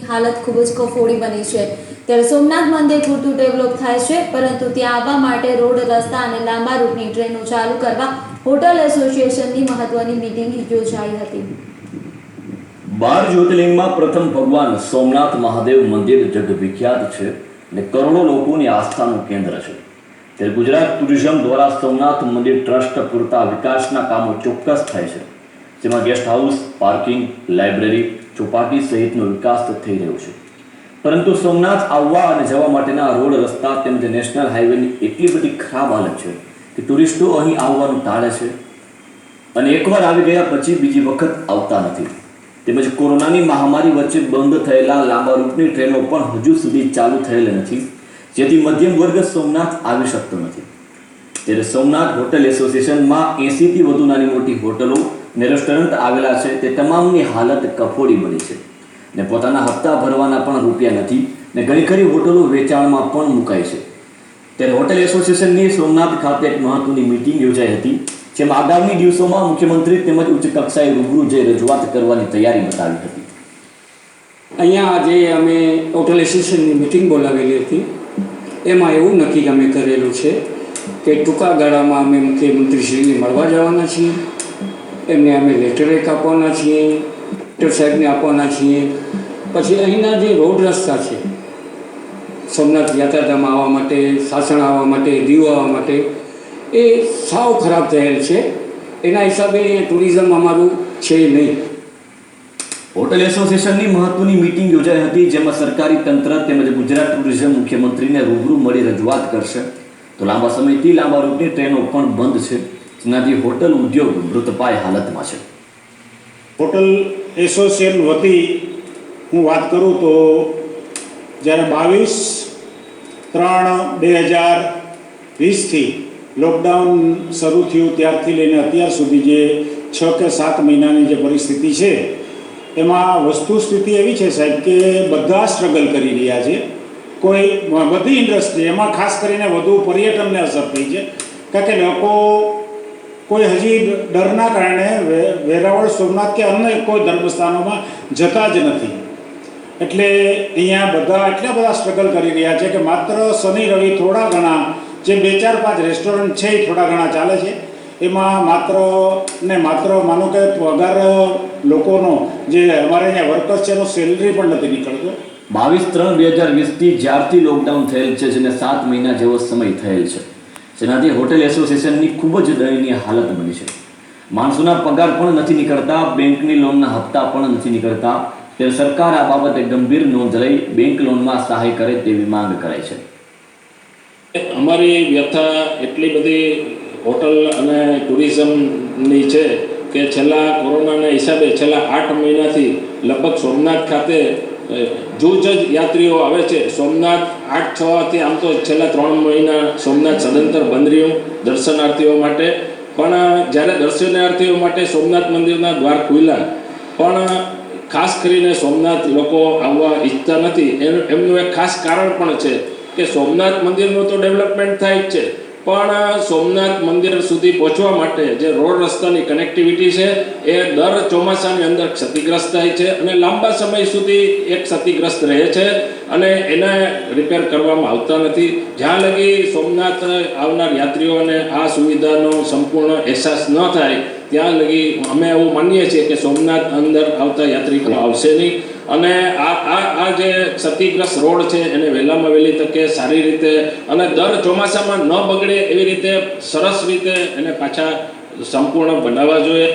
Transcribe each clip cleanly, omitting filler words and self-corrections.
હાલત ખૂબ જ કફોડી બની છે। ત્યારે સોમનાથ મંદિર પૂરતું ડેવલપ થાય છે, પરંતુ ત્યાં આવવા માટે રોડ, રસ્તા અને લાંબા રૂટની ટ્રેનો ચાલુ કરવા હોટલ એસોસિએશનની મહત્વની મીટિંગ યોજાઈ હતી। 12 જ્યોતિર્લિંગમાં પ્રથમ ભગવાન સોમનાથ મહાદેવ મંદિર જગવિખ્યાત છે અને કરોડો લોકોની આસ્થાનું કેન્દ્ર છે। ત્યારે ગુજરાત ટુરિઝમ દ્વારા સોમનાથ મંદિર ટ્રસ્ટ પૂરતા વિકાસના કામો ચોક્કસ થાય છે, જેમાં guest house, parking, library, Chowpatty સહિતનો વિકાસ થઈ રહ્યો છે। પરંતુ સોમનાથ આવવા અને જવા માટેના રોડ, રસ્તા તેમજ નેશનલ હાઈવેની એટલી બધી ખરાબ હાલત છે કે ટુરિસ્ટો અહીં આવવાનું ટાળે છે અને એકવાર આવી ગયા પછી બીજી વખત આવતા નથી। તેમજ કોરોનાની મહામારી વચ્ચે બંધ થયેલા લાંબા રૂટની ટ્રેનો પણ હજુ સુધી ચાલુ થયેલ નથી, જેથી મધ્યમ વર્ગ સોમનાથ આવી શકતો નથી। ત્યારે સોમનાથ હોટલ એસોસિએશનમાં 80થી વધુ નાની મોટી હોટલો અને રેસ્ટોરન્ટ આવેલા છે, તે તમામની હાલત કફોડી બની છે ને પોતાના હપ્તા ભરવાના પણ રૂપિયા નથી ને ઘણી ખરી હોટલો વેચાણમાં પણ મુકાઈ છે। ત્યારે હોટલ એસોસિએશનની સોમનાથ ખાતે એક મહત્વની મીટિંગ યોજાઈ હતી, જેમાં આગામી દિવસોમાં મુખ્યમંત્રી તેમજ ઉચ્ચ કક્ષાએ રૂબરૂ જઈ રજૂઆત કરવાની તૈયારી બતાવી હતી। અહીંયા આજે અમે હોટલ એસોસિએશનની મિટિંગ બોલાવેલી હતી। એમાં એવું નક્કી અમે કરેલું છે કે ટૂંકા ગાળામાં અમે મુખ્યમંત્રીશ્રીને મળવા જવાના છીએ, એમને અમે લેટર એક આપવાના છીએ, કલેક્ટર સાહેબને આપવાના છીએ। પછી અહીંના જે રોડ રસ્તા છે, સોમનાથ યાત્રાધામ આવવા માટે, સાસણ આવવા માટે, દીવ આવવા માટે, એ સાવ ખરાબ થયેલ છે। એના હિસાબે ટુરિઝમ અમારું છે નહીં। હોટલ એસોસિએશનની મહત્વની મીટિંગ યોજાઈ હતી, જેમાં સરકારી તંત્ર તેમજ ગુજરાત ટુરિઝમ મુખ્યમંત્રીને રૂબરૂ મળી રજૂઆત કરશે। તો લાંબા સમયથી લાંબા રૂટની ટ્રેનો પણ બંધ છે, જેનાથી હોટલ ઉદ્યોગ મૃતપાય હાલતમાં છે। હોટલ એસોસિએશન વતી હું વાત કરું તો જ્યારે 22/3/2020થી લોકડાઉન શરૂ થયું ત્યારથી લઈને અત્યાર સુધી જે 6 કે 7 મહિનાની જે પરિસ્થિતિ છે, એમાં વસ્તુસ્થિતિ એવી છે સાહેબ કે બધા સ્ટ્રગલ કરી રહ્યા છે। કોઈ બધી ઇન્ડસ્ટ્રી, એમાં ખાસ કરીને વધુ પર્યટનને અસર થઈ છે, કારણ કે લોકો કોઈ હજી ડરના કારણે વેરાવળ, સોમનાથ કે અન્ય કોઈ ધર્મસ્થાનોમાં જતા જ નથી। એટલે અહીંયા બધા એટલા બધા સ્ટ્રગલ કરી રહ્યા છે કે માત્ર શનિ રવિ થોડા ઘણા જે 2-4-5 રેસ્ટોરન્ટ છે એ થોડા ઘણા ચાલે છે, એમાં માત્ર માનો કે પગાર લોકોનો જે અમારે અહીંયા વર્કર્સ છે એનો સેલરી પણ નથી નીકળતો। 22/3/2020થી જ્યારથી લોકડાઉન થયેલ છે, જેને 7 મહિના જેવો સમય થયેલ છે, જેનાથી હોટેલ એસોસિએશનની ખૂબ જ દયનીય હાલત બની છે। માણસોના પગાર પણ નથી નીકળતા, બેંકની લોનના હપ્તા પણ નથી નીકળતા। ત્યારે સરકાર આ બાબતે ગંભીર નોંધ લઈ બેંક લોનમાં સહાય કરે તેવી માંગ કરાઈ છે। અમારી વ્યથા એટલી બધી હોટલ અને ટુરિઝમની છે કે છેલ્લા કોરોનાના હિસાબે છેલ્લા 8 મહિનાથી લગભગ સોમનાથ ખાતે જૂજ યાત્રીઓ આવે છે। સોમનાથ 8-6થી આમ તો છેલ્લા 3 મહિના સોમનાથ સદંતર બંધ રહ્યું દર્શનાર્થીઓ માટે, પણ જ્યારે દર્શનાર્થીઓ માટે સોમનાથ મંદિરના દ્વાર ખુલ્યા, પણ ખાસ કરીને સોમનાથ લોકો આવવા ઈચ્છતા નથી। એમનું એક ખાસ કારણ પણ છે કે સોમનાથ મંદિરનું તો ડેવલપમેન્ટ થાય જ છે, પણ સોમનાથ મંદિર સુધી પહોંચવા માટે જે રોડ રસ્તાની કનેક્ટિવિટી છે એ દર ચોમાસાની અંદર ક્ષતિગ્રસ્ત થાય છે અને લાંબા સમય સુધી એ ક્ષતિગ્રસ્ત રહે છે અને એને રિપેર કરવામાં આવતા નથી। જ્યાં લગી સોમનાથ આવનાર યાત્રીઓને આ સુવિધાનો સંપૂર્ણ અહેસાસ ન થાય ત્યાં લગી અમે એવું માનીએ છીએ કે સોમનાથ અંદર આવતા યાત્રિકો આવશે નહીં અને આ જે ક્ષતિગ્રસ્ત રોડ છે એને વહેલામાં વહેલી તકે સારી રીતે અને દર ચોમાસામાં ન બગડે એવી રીતે સરસ રીતે એને પાછા સંપૂર્ણ બનાવવા જોઈએ।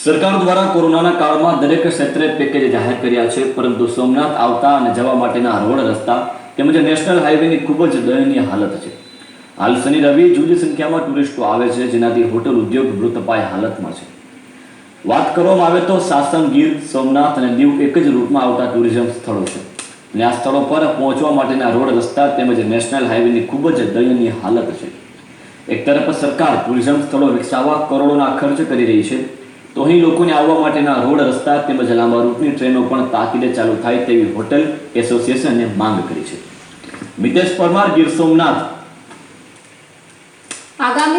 સરકાર દ્વારા કોરોનાના કાળમાં દરેક ક્ષેત્રે પેકેજ જાહેર કર્યા છે, પરંતુ સોમનાથ આવતા અને જવા માટેના રોડ, રસ્તા તેમજ નેશનલ હાઈવેની ખૂબ જ દયનીય હાલત છે। હાલ શનિ રવિ જૂજ સંખ્યામાં ટુરિસ્ટો આવે છે, જેનાથી હોટલ ઉદ્યોગ મૃતપાય હાલતમાં છે। વાત કરવામાં આવે તો સાસણ, ગીર, સોમનાથ અને દીવ એક જ રૂટમાં આવતા ટુરિઝમ સ્થળો છે અને આ સ્થળો પર પહોંચવા માટેના રોડ, રસ્તા તેમજ નેશનલ હાઈવેની ખૂબ જ દયનીય હાલત છે। એક તરફ સરકાર ટુરિઝમ સ્થળો વિકસાવવા કરોડોના ખર્ચ કરી રહી છે, તો અહીં લોકોને આવવા માટેના રોડ, રસ્તા તેમજ લાંબા રૂટની ટ્રેનો પણ તાકીદે ચાલુ થાય તેવી હોટલ એસોસિએશને માંગ કરી છે। મિતેશ પરમાર, ગીર સોમનાથ। આગામી